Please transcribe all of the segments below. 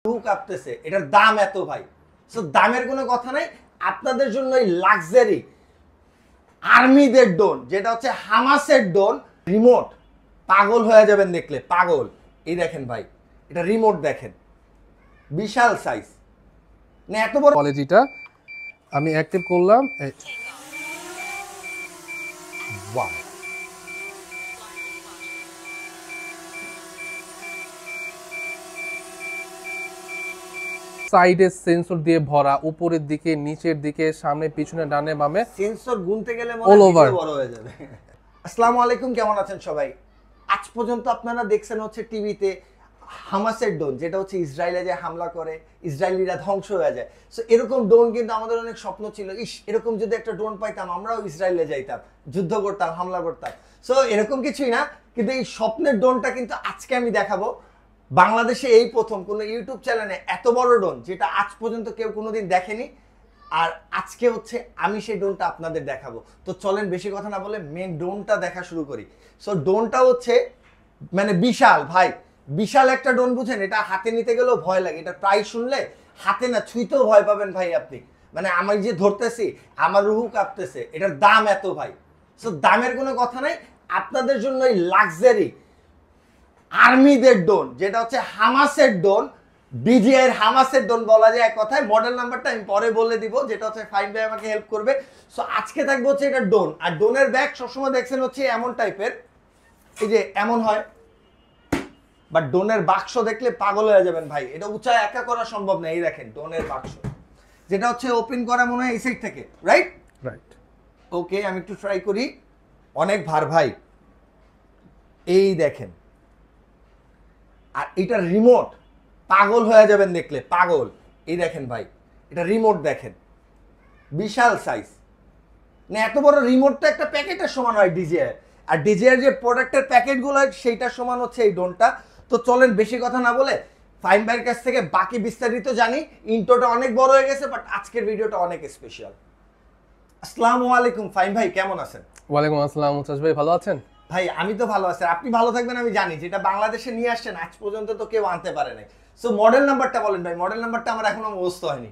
কাঁপতেছে, এটার দাম এত ভাই। সো দামের কোনো কথা নাই, আপনাদের জন্য এই লাক্সারি আর্মিদের ড্রোন, যেটা হচ্ছে হামাসের ড্রোন, রিমোট পাগল হয়ে যাবেন দেখলে, পাগল। এই দেখেন ভাই, এটা রিমোট দেখেন, বিশাল সাইজ, না এত বড় কোয়ালিটিটা। আমি অ্যাক্টিভ করলাম, ওয়াও, সাইডে সেন্সর দিয়ে ভরা, উপরের দিকে, নিচের দিকে, সামনে, পিছনে, ডানে বামে সেন্সর গুনতে গেলে অল ওভার বড় হয়ে যাবে। আসসালামু আলাইকুম, কেমন আছেন সবাই? আজ পর্যন্ত আপনারা দেখছেন হচ্ছে টিভিতে হামাসের ড্রোন, যেটা হচ্ছে ইসরায়েলে যে হামলা করে ইসরায়েলিরা ধ্বংস হয়ে যায়। সো এরকম ড্রোন কিন্তু আমাদের অনেক স্বপ্ন ছিল, ইস এরকম যদি একটা ড্রোন পাইতাম আমরাও ইসরায়েলে যাইতাম, যুদ্ধ করতাম, হামলা করতাম। সো এরকম কিছুই না, কিন্তু এই স্বপ্নের ড্রোনটা কিন্তু আজকে আমি দেখাবো। বাংলাদেশে এই প্রথম কোনো ইউটিউব চ্যানেলে এত বড় ড্রোন, যেটা আজ পর্যন্ত কেউ কোনোদিন দেখেনি, আর আজকে হচ্ছে আমি সেই ড্রোনটা আপনাদের দেখাবো। তো চলেন বেশি কথা না বলে মেন ড্রোনটা দেখা শুরু করি। সো ড্রোনটা হচ্ছে মানে বিশাল ভাই, বিশাল একটা ড্রোন, বুঝেন? এটা হাতে নিতে গেলেও ভয় লাগে, এটা প্রাইস শুনলে হাতে না ছুঁইতেও ভয় পাবেন ভাই আপনি। মানে আমি যে ধরতেছি আমার রুহু কাঁপতেছে, এটার দাম এত ভাই। সো দামের কোনো কথা নাই, আপনাদের জন্য এই লাক্সারি আর্মিদের ড্রোন, যেটা হচ্ছে হামাসের ড্রোন, ডিজিআই হামাসের ড্রোন বলা যায় এক কথায়। মডেল নাম্বারটা আমি পরে বলে দিব, যেটা হচ্ছে ফাইন ভাই আমাকে হেল্প করবে। সো আজকে থাকবে হচ্ছে এটা ড্রোন, আর ড্রোনের ব্যাগ সবসময় দেখছেন হচ্ছে এমন টাইপের, এই যে এমন হয়, বাট ড্রোনের বাক্স দেখলে পাগল হয়ে যাবেন ভাই। এটা উঁচা একা করা সম্ভব না। এই দেখেন ড্রোনের বাক্স, যেটা হচ্ছে ওপেন করা মনে হয় এই সাইড থেকে, রাইট? রাইট। ওকে, আমি একটু ট্রাই করি। অনেক ভার ভাই, এই দেখেন। আর এটা রিমোট পাগল হয়ে যাবেন দেখলে, পাগল। এই দেখেন ভাই, এটা রিমোট দেখেন, বিশাল সাইজ, না এত বড় রিমোটটা একটা প্যাকেটের সমান হয় ডিজিআই, আর ডিজিআই যে প্রোডাক্টের প্যাকেটগুলো হয় সেইটার সমান হচ্ছে এই ড্রোনটা। তো চলেন বেশি কথা না বলে ফাইম ভাইয়ের কাছ থেকে বাকি বিস্তারিত জানি। ইন্ট্রোটা অনেক বড় হয়ে গেছে, বাট আজকের ভিডিওটা অনেক স্পেশাল। আসসালামু আলাইকুম ফাইম ভাই, কেমন আছেন? ওয়ালাইকুম আসসালাম মুস্তাজ ভাই, ভালো আছেন? ভাই আমি তো ভালো আছি, আপনি ভালো থাকবেন আমি জানি। যেটা বাংলাদেশে নিয়ে আসছেন আজ পর্যন্ত তো কেউ আনতে পারে নাই। সো মডেল নাম্বারটা বলেন ভাই, মডেল নাম্বারটা আমার এখনো মুখস্থ হয়নি।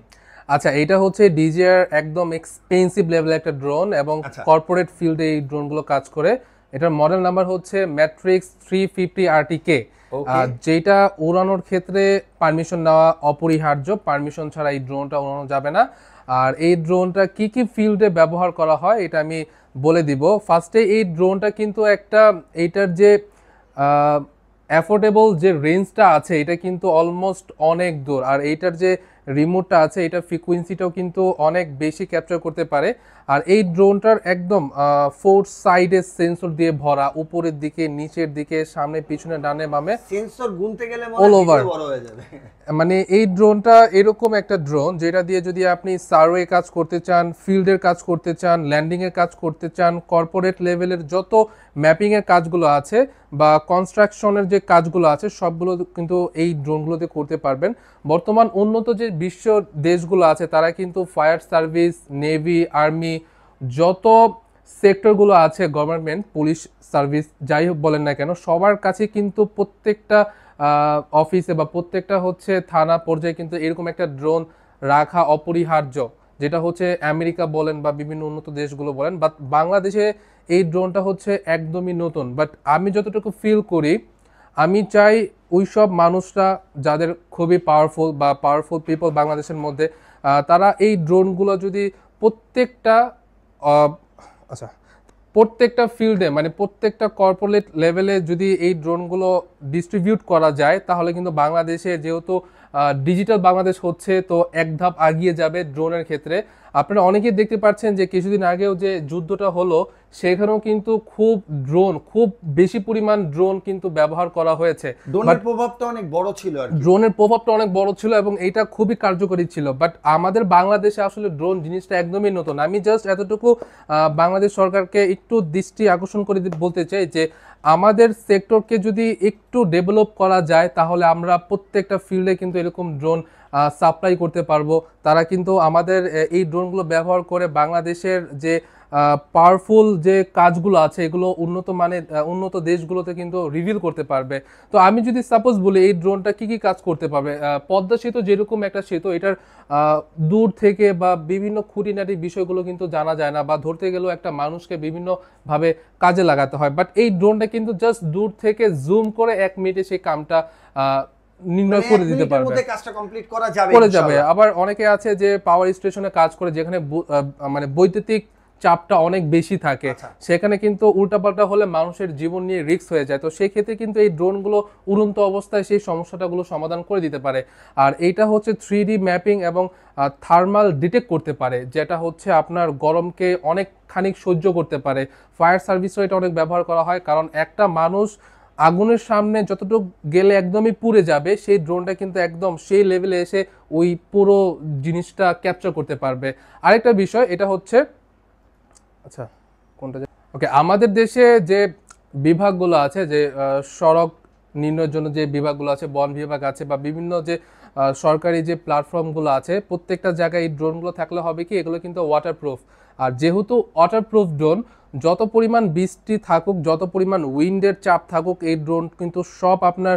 আচ্ছা, এটা হচ্ছে ডিজিআর একদম এক্সপেন্সিভ লেভেলের একটা ড্রোন, এবং কর্পোরেট ফিল্ডে এই ড্রোনগুলো কাজ করে। এটার মডেল নাম্বার হচ্ছে ম্যাট্রিক্স 350 RTK, যেটা উড়ানোর ক্ষেত্রে পারমিশন নেওয়া অপরিহার্য। পারমিশন ছাড়া এই ড্রোনটা উড়ানো যাবে না। আর এই ড্রোনটা কি কি ফিল্ডে ব্যবহার করা হয় এটা আমি বলে দিব। ফার্স্টে এই ড্রোনটা কিন্তু একটা, এইটার যে অ্যাফোর্ডেবল যে রেঞ্জটা আছে এটা কিন্তু অলমোস্ট অনেক দূর। আর এইটার যে রিমোটটা আছে এটার ফ্রিকোয়েন্সিটাও কিন্তু অনেক বেশি ক্যাপচার করতে পারে। আর এই ড্রোনটার একদম 4 সাইডে সেন্সর দিয়ে ভরা, উপরের দিকে, নিচের দিকে, সামনে, পিছনে, ডানে বামে, সেন্সর গুনতে গেলে অল ওভার বড় হয়ে যাবে। মানে এই ড্রোনটা এরকম একটা ড্রোন যেটা দিয়ে যদি আপনি সার্ভে কাজ করতে চান, ফিল্ডের কাজ করতে চান, ল্যান্ডিং এর কাজ করতে চান, কর্পোরেট লেভেলের যত ম্যাপিং এর কাজগুলো আছে বা কনস্ট্রাকশনের যে কাজগুলো আছে সবগুলো কিন্তু এই ড্রোনগুলোতে করতে পারবেন। বর্তমান উন্নত যে বিশ্ব দেশগুলো আছে তারা কিন্তু ফায়ার সার্ভিস, নেভি, আর্মি, যত সেক্টরগুলো আছে, গভর্নমেন্ট, পুলিশ সার্ভিস, যাই হোক বলেন না কেন, সবার কাছে কিন্তু প্রত্যেকটা অফিসে বা প্রত্যেকটা হচ্ছে থানা পর্যায়ে কিন্তু এরকম একটা ড্রোন রাখা অপরিহার্য। যেটা হচ্ছে আমেরিকা বলেন বা বিভিন্ন উন্নত দেশগুলো বলেন, বাট বাংলাদেশে এই ড্রোনটা হচ্ছে একদমই নতুন। বাট আমি যতটুকু ফিল করি, আমি চাই ওই সব মানুষরা যাদের খুবই পাওয়ারফুল বা পাওয়ারফুল পিপল বাংলাদেশের মধ্যে, তারা এই ড্রোনগুলো যদি প্রত্যেকটা প্রত্যেকটা ফিল্ডে, মানে প্রত্যেকটা কর্পোরেট লেভেলে যদি এই ড্রোনগুলো ডিস্ট্রিবিউট করা যায়, তাহলে কিন্তু বাংলাদেশে, যেহেতু ডিজিটাল বাংলাদেশ হচ্ছে, তো এক ধাপ আগিয়ে যাবে ড্রোনের ক্ষেত্রে। আপনারা অনেকেই দেখতে পাচ্ছেন যে কিছুদিন আগেও যে যুদ্ধটা হলো সেখানেও কিন্তু খুব বেশি পরিমাণ ড্রোন কিন্তু ব্যবহার করা হয়েছে। ড্রোনের প্রভাবটা অনেক বড় ছিল, ড্রোনের প্রভাবটা অনেক বড় ছিল এবং এটা খুবই কার্যকরী ছিল। বাট আমাদের বাংলাদেশে আসলে ড্রোন জিনিসটা একদমই নতুন। আমি জাস্ট এতটুকু বাংলাদেশ সরকারকে একটু দৃষ্টি আকর্ষণ করে বলতে চাই যে আমাদের সেক্টরকে যদি একটু ডেভেলপ করা যায় তাহলে আমরা প্রত্যেকটা ফিল্ডে কিন্তু এরকম ড্রোন সাপ্লাই করতে পারবো। তারা কিন্তু আমাদের এই ড্রোনগুলো ব্যবহার করে বাংলাদেশের যে পাওয়ারফুল যে কাজগুলো আছে এগুলো উন্নত দেশগুলোতে কিন্তু রিভিল করতে পারবে। তো আমি যদি সাপোজ বলি এই ড্রোনটা কি কি কাজ করতে পারবে, পদ্মা সেতু যেরকম একটা সেতু, এটার দূর থেকে বা বিভিন্ন খুঁটিনাটি বিষয়গুলো কিন্তু জানা যায় না, বা ধরতে গেলেও একটা মানুষকে বিভিন্ন ভাবে কাজে লাগাতে হয়, বাট এই ড্রোনটা কিন্তু জাস্ট দূর থেকে জুম করে 1 মিনিটে সেই কামটা নির্ণয় মানে করে 1 দিতে মিনিটের পারবে, মধ্যে কাজটা কমপ্লিট করা যাবে করে যাবে। ইনশাআল্লাহ। আবার অনেকে আছে যে পাওয়ার স্টেশনে কাজ করে যেখানে মানে বৈদ্যুতিক চাপটা অনেক বেশি থাকে, আচ্ছা। সেখানে কিন্তু উল্টাপাল্টা হলে মানুষের জীবন নিয়ে রিস্ক হয়ে যায়। তো সেই ক্ষেত্রে কিন্তু এই ড্রোনগুলো উড়ন্ত অবস্থায় সেই সমস্যাটাগুলো সমাধান করে দিতে পারে। আর এইটা হচ্ছে 3D ম্যাপিং এবং থার্মাল ডিটেক্ট করতে পারে, যেটা হচ্ছে আপনার গরমকে অনেক খানিক সহ্য করতে পারে। ফায়ার সার্ভিসও এটা অনেক ব্যবহার করা হয়, কারণ একটা মানুষ আগুনের সামনে যতটুকু গেলে একদমই পুড়ে যাবে, সেই ড্রোনটা কিন্তু একদম সেই লেভেলে এসে ওই পুরো জিনিসটা ক্যাপচার করতে পারবে। আরেকটা বিষয় এটা হচ্ছে, আচ্ছা কোনটা, ওকে, আমাদের দেশে যে বিভাগগুলো আছে, যে সড়ক নির্ণয়ের জন্য যে বিভাগগুলো আছে, বন বিভাগ আছে, বা বিভিন্ন যে সরকারি যে প্ল্যাটফর্মগুলো আছে, প্রত্যেকটা জায়গায় এই ড্রোনগুলো থাকলে হবে কি, এগুলো কিন্তু ওয়াটারপ্রুফ। আর যেহেতু ওয়াটারপ্রুফ ড্রোন, যত পরিমাণ বৃষ্টি থাকুক, যত পরিমাণ উইন্ডের চাপ থাকুক, এই ড্রোন কিন্তু সব আপনার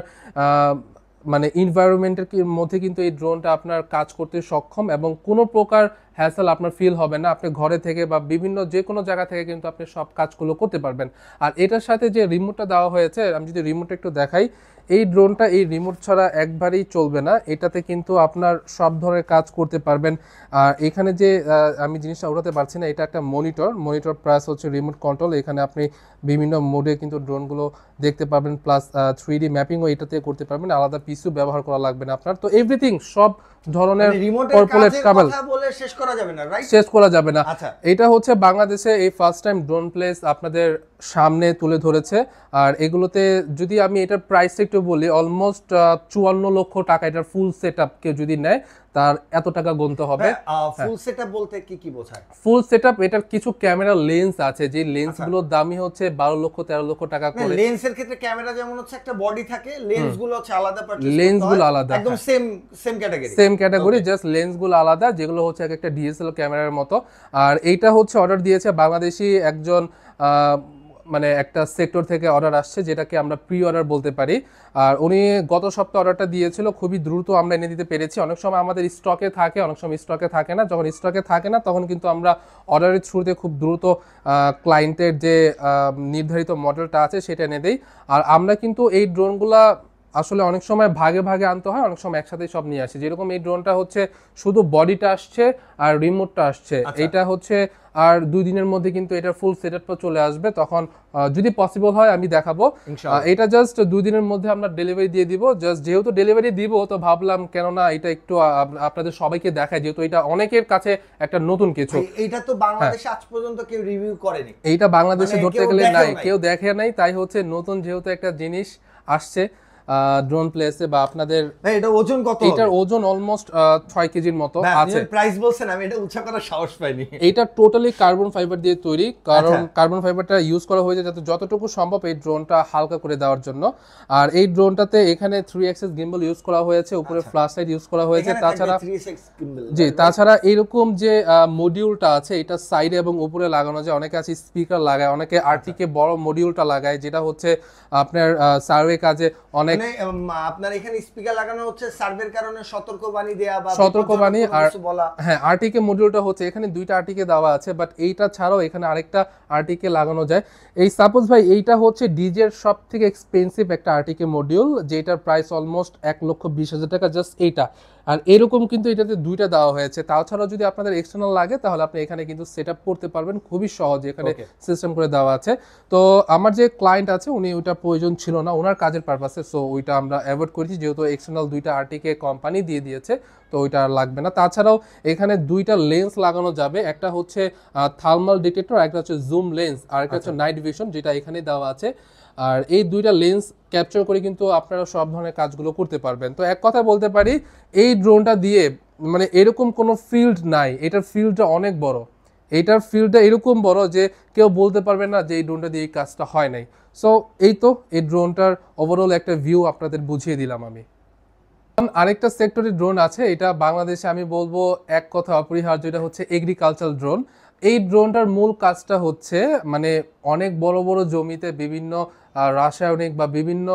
মানে এনভায়রনমেন্টের মধ্যে কিন্তু এই ড্রোনটা আপনার কাজ করতে সক্ষম, এবং কোনো প্রকার হ্যাসেল আপনার ফিল হবে না। আপনি ঘরে থেকে বা বিভিন্ন যে কোনো জায়গা থেকে কিন্তু আপনি সব কাজগুলো করতে পারবেন। আর এটার সাথে যে রিমোটটা দেওয়া হয়েছে, আমি যদি রিমোটটা একটু দেখাই, এই ড্রোনটা এই রিমোট ছাড়া একবারেই চলবে না। এটাতে কিন্তু আপনার সব ধরনের কাজ করতে পারবেন। আর এখানে যে আমি জিনিসটা ওঠাতে পারছি না, এটা একটা মনিটর প্লাস হচ্ছে রিমোট কন্ট্রোল। এখানে আপনি বিভিন্ন মোডে কিন্তু ড্রোনগুলো দেখতে পারবেন, প্লাস 3D ম্যাপিংও এটাতে করতে পারবেন, আলাদা পিসু ব্যবহার করা লাগবে না আপনার। তো এভরিথিং সব ধরনের রিমোটের কর্পোরেট কাজের কাবল কথা বলে শেষ করা যাবে না, রাইট? শেষ করা যাবে না। আচ্ছা। এটা হচ্ছে বাংলাদেশে এই ফার্স্ট টাইম ড্রোন প্লেস আপনাদের সামনে তুলে ধরেছে। আর এগুলোতে যদি আমি এটার প্রাইস একটু বলি, অলমোস্ট 54 লক্ষ টাকা এটার ফুল সেটআপ কেউ যদি নেয় তার এত টাকা গুনতে হবে। ফুল সেটআপ বলতে কি কি বোঝায়? ফুল সেটআপ, এটার কিছু ক্যামেরা লেন্স আছে, যে লেন্সগুলোর দামই হচ্ছে 12 লক্ষ 13 লক্ষ টাকা করে। লেন্সের ক্ষেত্রে ক্যামেরা যেমন হচ্ছে একটা বডি থাকে, লেন্সগুলো হচ্ছে আলাদা পারচেজ করতে হয়, লেন্সগুলো আলাদা, একদম same category. Same category, just লেন্সগুলো আলাদা, যেগুলো হচ্ছে একটা ডিএসএলআর ক্যামেরার মতো। আর এইটা হচ্ছে অর্ডার দিয়েছে বাংলাদেশি একজন, মানে একটা সেক্টর থেকে অর্ডার আসছে, যেটাকে আমরা প্রি অর্ডার বলতে পারি। আর উনি গত সপ্তাহে অর্ডারটা দিয়েছিল, খুবই দ্রুত আমরা এনে দিতে পেরেছি। অনেক সময় আমাদের স্টকে থাকে, অনেক সময় স্টকে থাকে না। যখন স্টকে থাকে না তখন কিন্তু আমরা অর্ডারের থ্রুতে খুব দ্রুত ক্লায়েন্টের যে নির্ধারিত মডেলটা আছে সেটা এনে দেই। আর আমরা কিন্তু এই ড্রোনগুলা আসলে অনেক সময় ভাগে ভাগে আনতে হয়, অনেক সময় একসাথে সব নিয়ে আসি। যেরকম এই ড্রোনটা হচ্ছে শুধু বডিটা আসছে আর রিমোটটা আসছে, এইটা হচ্ছে আর 2 দিনের মধ্যে কিন্তু এটা ফুল সেটআপটা চলে আসবে। তখন যদি পসিবল হয় আমি দেখাবো। এটা জাস্ট 2 দিনের মধ্যে আমরা ডেলিভারি দিয়ে দিব। জাস্ট যেহেতু ডেলিভারি দিব, তো ভাবলাম কেননা এটা একটু আপনাদের সবাইকে দেখায়, যেহেতু এটা অনেকের কাছে একটা নতুন কিছু। এইটা তো বাংলাদেশে আজ পর্যন্ত কেউ রিভিউ করেনি, এইটা বাংলাদেশে মানে ধরতে গেলে নাই, কেউ দেখে নাই। তাই হচ্ছে নতুন যেহেতু একটা জিনিস আসছে ড্রোন প্লেসে বা আপনাদের। এটা ওজন কত? এটার ওজন অলমোস্ট 6 কেজির মতো আছে। প্রাইস বলছেন, আমি এটা উচ্চ করার সাহস পাইনি। এটা টোটালি কার্বন ফাইবার দিয়ে তৈরি, কারণ কার্বন ফাইবারটা ইউজ করা হয়েছে যাতে যতটুকু সম্ভব এই ড্রোনটা হালকা করে দেওয়ার জন্য। আর এই ড্রোনটাতে এখানে 3 অ্যাক্সিস গিম্বল ইউজ করা হয়েছে, উপরে ফ্ল্যাশ লাইট ইউজ করা হয়েছে। তাছাড়া জি, তাছাড়া এরকম যে মডিউলটা আছে, এটা সাইডে এবং উপরে লাগানো যায়। অনেকে আছে স্পিকার লাগায়, অনেকে আরটিকে বড় মডিউলটা লাগায়, যেটা হচ্ছে আপনার সার্ভে কাজে অনেক। আপনার এখানে স্পিকার লাগানো হচ্ছে সার্ভের কারণে সতর্কবাণী দেয়া বা সতর্কবাণী। আর হ্যাঁ, আরটিকে মডিউলটা হচ্ছে এখানে 2টা আরটিকে দেওয়া আছে, বাট এইটা ছাড়াও এখানে আরেকটা আরটিকে লাগানো যায়। এই সাপোজ ভাই এইটা হচ্ছে ডিজের সব থেকে এক্সপেন্সিভ একটা আরটিকে মডিউল, যেটার প্রাইস অলমোস্ট 1,20,000 টাকা জাস্ট এইটা। আর এরকম কিন্তু এটাতে 2টা দেওয়া হয়েছে। তাছাড়াও যদি আপনাদের এক্সটার্নাল লাগে তাহলে আপনি এখানে কিন্তু সেটআপ করতে পারবেন খুবই সহজে, এখানে সিস্টেম করে দেওয়া আছে। তো আমার যে ক্লায়েন্ট আছে উনি ওইটা প্রয়োজন ছিল না ওনার কাজের পারপাসে, সো ওইটা আমরা অ্যাভয়েড করেছি, যেহেতু এক্সটার্নাল 2টা আরটিকে কোম্পানি দিয়ে দিয়েছে, তো ওইটা আর লাগবে না। তাছাড়াও এখানে 2টা লেন্স লাগানো যাবে, একটা হচ্ছে থার্মাল ডিটেক্টর, একটা হচ্ছে জুম লেন্স, আর একটা হচ্ছে নাইট ভিশন, যেটা এখানে দেওয়া আছে। আর এই 2টা লেন্স ক্যাপচার করে কিন্তু আপনারা সব ধরনের কাজগুলো করতে পারবেন। তো এক কথা বলতে পারি, এই ড্রোনটা দিয়ে মানে এরকম কোনো ফিল্ড নাই, এটার ফিল্ডটা অনেক বড়। এইটার ফিল্ডটা এরকম বড় যে কেউ বলতে পারবে না যে এই ড্রোনটা দিয়ে এই কাজটা হয় নাই। সো এই তো এই ড্রোনটার ওভারঅল একটা ভিউ আপনাদের বুঝিয়ে দিলাম আমি। আরেকটা সেক্টরের ড্রোন আছে, এটা বাংলাদেশে আমি বলবো এক কথা অপরিহার্য, এটা হচ্ছে এগ্রিকালচার ড্রোন। এই ড্রোনটার মূল কাজটা হচ্ছে মানে অনেক বড় বড় জমিতে বিভিন্ন রাসায়নিক বা বিভিন্ন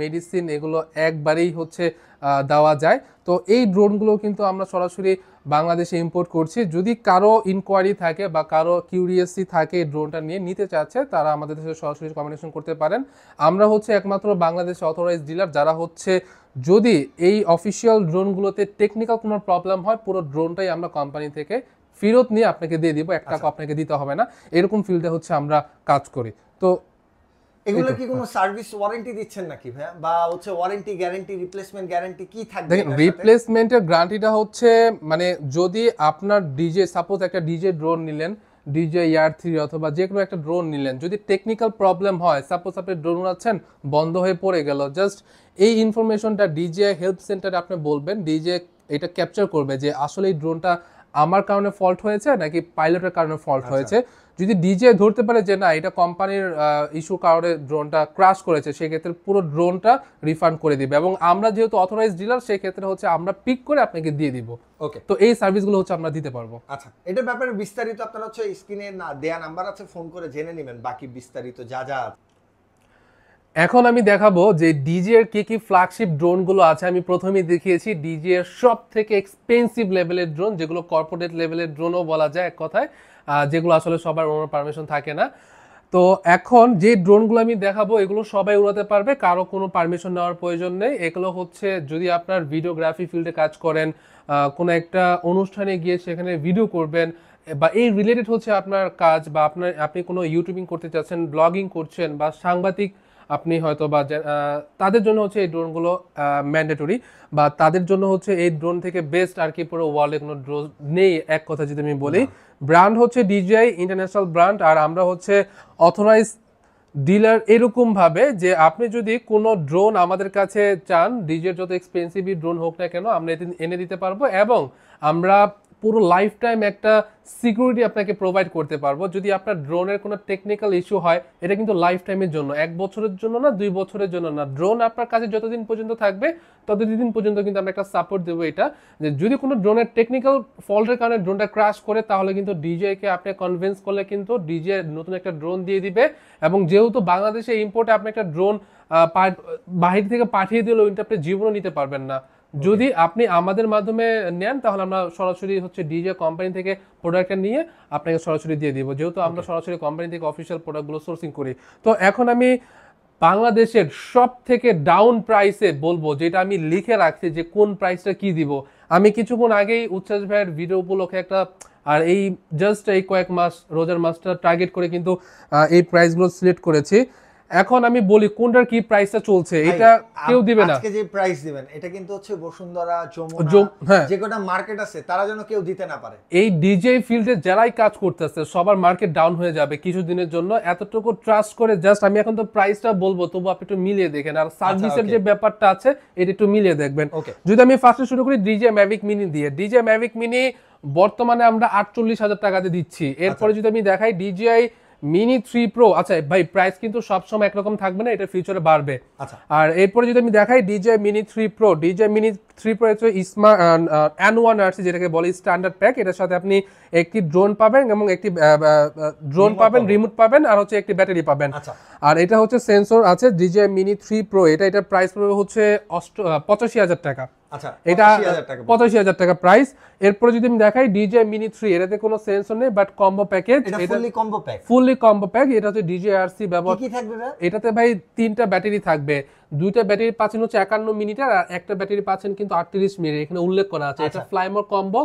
মেডিসিন এগুলো একবারেই হচ্ছে দেওয়া যায়। তো এই ড্রোনগুলো কিন্তু আমরা সরাসরি বাংলাদেশে ইম্পোর্ট করছি। যদি কারো ইনকোয়ারি থাকে বা কারো কিউরিয়াসি থাকে এই ড্রোনটা নিয়ে নিতে চাচ্ছে, তারা আমাদের সাথে সরাসরি কমিউনিকেশন করতে পারেন। আমরা হচ্ছে একমাত্র বাংলাদেশে অথরাইজ ডিলার যারা হচ্ছে যদি এই অফিসিয়াল ড্রোনগুলোতে টেকনিক্যাল কোনো প্রবলেম হয় পুরো ড্রোনটাই আমরা কোম্পানি থেকে ফেরত নিয়ে আপনাকে দিয়ে দিব, 1 টাকা আপনাকে দিতে হবে না। এরকম ফিল্ডে হচ্ছে আমরা কাজ করি। তো এগুলো কি কোনো সার্ভিস ওয়ারেন্টি দিচ্ছেন নাকি ভাইয়া, বা হচ্ছে ওয়ারেন্টি গ্যারান্টি রিপ্লেসমেন্ট গ্যারান্টি কি থাকবে? দেখেন রিপ্লেসমেন্টের গ্যারান্টিটা হচ্ছে মানে যদি আপনার ডিজে সাপোজ একটা ডিজে ড্রোন নিলেন, ডিজে ইয়ার 3 অথবা যে কোনো একটা ড্রোন নিলেন, যদি টেকনিক্যাল প্রবলেম হয়, সাপোজ আপনি ড্রোন উড়াচ্ছেন বন্ধ হয়ে পড়ে গেল, জাস্ট এই ইনফরমেশনটা ডিজে হেল্প সেন্টারে আপনি বলবেন, ডিজে এটা ক্যাপচার করবে যে আসলে এই ড্রোনটা আমার কারণে ফল্ট হয়েছে নাকি পাইলটের কারণে ফল্ট হয়েছে। যদি ডিজে ধরতে পারে যে না এটা কোম্পানির ইস্যু কারণে ড্রোনটা ক্র্যাশ করেছে, সেক্ষেত্রে পুরো ড্রোনটা রিফান্ড করে দিবে। এবং আমরা যেহেতু অথরাইজ ডিলার সেক্ষেত্রে হচ্ছে আমরা পিক করে আপনাকে দিয়ে দিব। ওকে, তো এই সার্ভিসগুলো হচ্ছে আমরা দিতে পারবো। আচ্ছা, এটার ব্যাপারে বিস্তারিত আপনারা হচ্ছে স্ক্রিনে না দেয়া নাম্বার আছে, ফোন করে জেনে নেবেন বাকি বিস্তারিত যা যা আছে। এখন আমি দেখাবো যে ডিজে এর কি ফ্ল্যাগশিপ ড্রোনগুলো আছে। আমি প্রথমেই দেখিয়েছি ডিজে এর সব থেকে এক্সপেন্সিভ লেভেলের ড্রোন, যেগুলো কর্পোরেট লেভেলের ড্রোনও বলা যায় এক কথায়, যেগুলো আসলে সবার ওনার পারমিশন থাকে না। তো এখন যে ড্রোনগুলো আমি দেখাবো এগুলো সবাই উড়াতে পারবে, কারো কোনো পারমিশন নেওয়ার প্রয়োজন নেই। এগুলো হচ্ছে যদি আপনার ভিডিওগ্রাফি ফিল্ডে কাজ করেন, কোনো একটা অনুষ্ঠানে গিয়ে সেখানে ভিডিও করবেন বা এই রিলেটেড হচ্ছে আপনার কাজ, বা আপনি কোনো ইউটিউবিং করতে চাচ্ছেন, ব্লগিং করছেন বা সাংবাদিক আপনি হয়তো বা তাদের জন্য হচ্ছে এই ড্রোনগুলো ম্যান্ডেটরি, বা তাদের জন্য হচ্ছে এই ড্রোন থেকে বেস্ট আর কি পুরো ওয়ার্ল্ডে কোনো ড্রোন নেই এক কথা যদি আমি বলি। ব্র্যান্ড হচ্ছে ডিজিআই ইন্টারন্যাশনাল ব্র্যান্ড, আর আমরা হচ্ছে অথরাইজ ডিলার এরকম ভাবে যে আপনি যদি কোনো ড্রোন আমাদের কাছে চান, ডিজের যত এক্সপেন্সিভ ড্রোন হোক না কেন আমরা এনে দিতে পারবো, এবং আমরা পুরো লাইফ টাইম একটা সিকিউরিটি আপনাকে প্রোভাইড করতে পারবো। যদি আপনার ড্রোনের কোনো টেকনিক্যাল ইস্যু হয়, এটা কিন্তু লাইফ টাইমের জন্য, 1 বছরের জন্য না, 2 বছরের জন্য না। ড্রোন আপনার কাছে যতদিন পর্যন্ত থাকবে ততদিন পর্যন্ত কিন্তু আমরা একটা সাপোর্ট দেবো। এটা যে যদি কোনো ড্রোনের টেকনিক্যাল ফল্টের কারণে ড্রোনটা ক্র্যাশ করে, তাহলে কিন্তু ডিজেকে আপনি কনভিন্স করলে কিন্তু ডিজে নতুন একটা ড্রোন দিয়ে দিবে। এবং যেহেতু বাংলাদেশে ইম্পোর্টে আপনি একটা ড্রোন বাহির থেকে পাঠিয়ে দিলেও কিন্তু আপনি জীবনও নিতে পারবেন না। যদি আপনি আমাদের মাধ্যমে নেন তাহলে আমরা সরাসরি হচ্ছে ডিজে কোম্পানি থেকে প্রোডাক্টটা নিয়ে আপনাকে সরাসরি দিয়ে দিব, যেহেতু আমরা সরাসরি কোম্পানি থেকে অফিসিয়াল প্রোডাক্টগুলো সোর্সিং করি। তো এখন আমি বাংলাদেশের সব থেকে ডাউন প্রাইসে বলবো, যেটা আমি লিখে রাখছি যে কোন প্রাইসটা কি দিব। আমি কিছুক্ষণ আগেই উচ্ছ্বাস ভাইয়ের ভিডিও উপলক্ষে একটা, আর এই জাস্ট এই কয়েক মাস রোজার মাসটা টার্গেট করে কিন্তু এই প্রাইসগুলো সিলেক্ট করেছি। এখন আমি বলি কোনটার কি প্রাইসটা চলছে, এটা কেউ দিবে না। আজকে যে প্রাইস দিবেন এটা কিন্তু হচ্ছে বসুন্ধরা, যমুনা, হ্যাঁ, যে কটা মার্কেট আছে তারা যেন কেউ দিতে না পারে। এই ডিজে ফিল্ডে যারাই কাজ করতেছে সবার মার্কেট ডাউন হয়ে যাবে কিছুদিনের জন্য, এতটুকু ট্রাস্ট করে জাস্ট আমি এখন তো প্রাইসটা বলবো, তবু আপনি একটু মিলিয়ে দেখেন, আর সার্ভিসের যে ব্যাপারটা আছে এটা একটু মিলিয়ে দেখবেন। যদি আমি ফার্স্টে শুরু করি ডিজে ম্যাভিক মিনি দিয়ে, ডিজে ম্যাভিক মিনি বর্তমানে আমরা 48,000 টাকাতে দিচ্ছি। এরপরে যদি আমি দেখাই ডিজিআই মিনি 3 প্রো, আচ্ছা ভাই প্রাইস কিন্তু সবসময় একরকম থাকবে না, এটা ফিউচারে বাড়বে। আর এরপরে যদি আমি দেখাই DJI mini 3 pro, DJI mini 3 pro হচ্ছে স্মার্ট N1 RC যেটাকে বলে স্ট্যান্ডার্ড প্যাক। এটার সাথে আপনি একটি ড্রোন পাবেন এবং একটি ড্রোন পাবেন, রিমোট পাবেন, আর হচ্ছে একটি ব্যাটারি পাবেন। আর এটা হচ্ছে সেন্সর আছে ডিজিআই মিনি 3 প্রো, এটার প্রাইস পড়বে হচ্ছে 85,000 টাকা। এটা 85,000 টাকা প্রাইস। এরপরে যদি আমি দেখাই ডিজিআই মিনি 3, এটাতে কোনো সেন্সর নেই বাট কম্বো প্যাকেজ, এটা ফুললি কম্বো প্যাক। এটা হচ্ছে ডিজিআই আরসি ব্যবহার। কি থাকবে এটাতে ভাই 3টা ব্যাটারি থাকবে, 2টা ব্যাটারি পাচ্ছেন হচ্ছে 51 মিনিটের, আর একটা ব্যাটারি পাচ্ছেন কিন্তু 38 মিনিট, এখানে উল্লেখ করা আছে। এটা ফ্লাইমোর কম্বো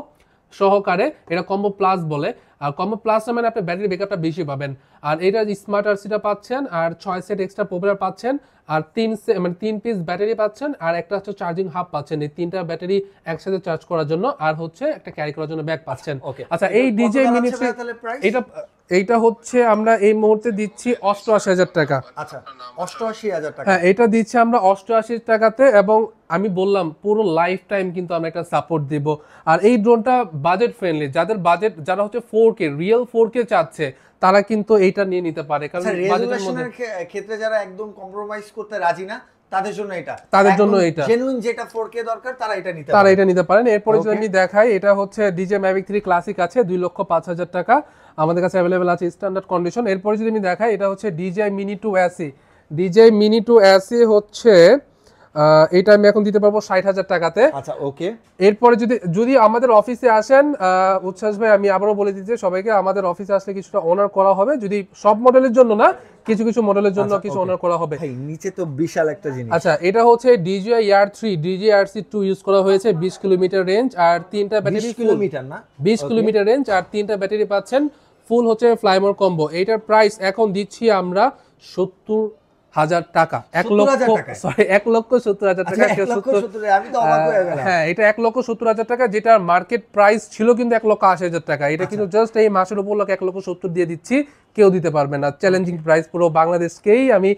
সহকারে, এটা কম্বো প্লাস বলে। আর কম্বো প্লাস মানে আপনি ব্যাটারি ব্যাকআপটা বেশি পাবেন। আর এটা স্মার্ট আরসিটা পাচ্ছেন, আর 6 সেট এক্সট্রা পপুলার পাচ্ছেন, আর 3 পিস ব্যাটারি পাচ্ছেন, আর একটা হচ্ছে চার্জিং হাব পাচ্ছেন, এই 3টা ব্যাটারি একসাথে চার্জ করার জন্য, আর হচ্ছে একটা ক্যারি করার জন্য ব্যাগ পাচ্ছেন। আচ্ছা এই ডিজে মিনি এইটা হচ্ছে আমরা এই মুহূর্তে দিচ্ছি 88,000 টাকা। আচ্ছা 88,000 টাকা, হ্যাঁ এটা দিচ্ছি আমরা 88 টাকাতে। এবং আমি বললাম পুরো লাইফ টাইম কিন্তু আমরা একটা সাপোর্ট দিব। আর এই ড্রোনটা বাজেট ফ্রেন্ডলি, যাদের বাজেট, যারা হচ্ছে 4K রিয়েল 4K চাচ্ছে তারা কিন্তু এইটা নিয়ে নিতে পারে, কারণ বাজেটের মধ্যে ক্ষেত্রে যারা একদম কম্প্রোমাইজ করতে রাজি না তাদের জন্য এটা, তাদের জন্য এটা জেনুইন যেটা 4K দরকার তারা এটা নিতে তারা পারে। এটা নিতে পারেন। এরপরে যদি আমি দেখাই, এটা হচ্ছে ডিজে ম্যাভিক 3 ক্লাসিক আছে 2,05,000 টাকা আমাদের কাছে অ্যাভেলেবেল আছে স্ট্যান্ডার্ড কন্ডিশন। এরপরে যদি আমি দেখাই, এটা হচ্ছে DJ mini 2 AC. DJ mini 2 AC হচ্ছে এটা আমি এখন দিতে পারবো 60,000 টাকাতে। আচ্ছা ওকে। এরপরে যদি যদি আমাদের অফিসে আসেন, উচ্ছ্বাস ভাই আমি আবারও বলে দিতে সবাইকে, আমাদের অফিসে আসলে কিছুটা অনার করা হবে, যদি সব মডেলের জন্য না, কিছু কিছু মডেলের জন্য কিছু অনার করা হবে। ভাই নিচে তো বিশাল একটা জিনিস। আচ্ছা, এটা হচ্ছে DJI Air 3 DJI-RC 2 ইউজ করা হয়েছে, 20 কিলোমিটার রেঞ্জ আর 3টা ব্যাটারি। 20 কিলোমিটার না, 20 কিলোমিটার রেঞ্জ আর 3টা ব্যাটারি পাচ্ছেন। ফুল হচ্ছে ফ্লাইমোর কম্বো। এইটার প্রাইস এখন দিচ্ছি আমরা 70,000 টাকা। 1,70,000 টাকা। আমি তো অবাক হয়ে গেলাম। হ্যাঁ, এটা 1,70,000 টাকা, যেটা মার্কেট প্রাইস ছিল কিন্তু 1,80,000 টাকা। এটা কিন্তু জাস্ট এই মাসের উপলক্ষে 1,70,000 দিয়ে দিচ্ছি, কেউ দিতে পারবে না। চ্যালেঞ্জিং প্রাইস পুরো বাংলাদেশকেই আমি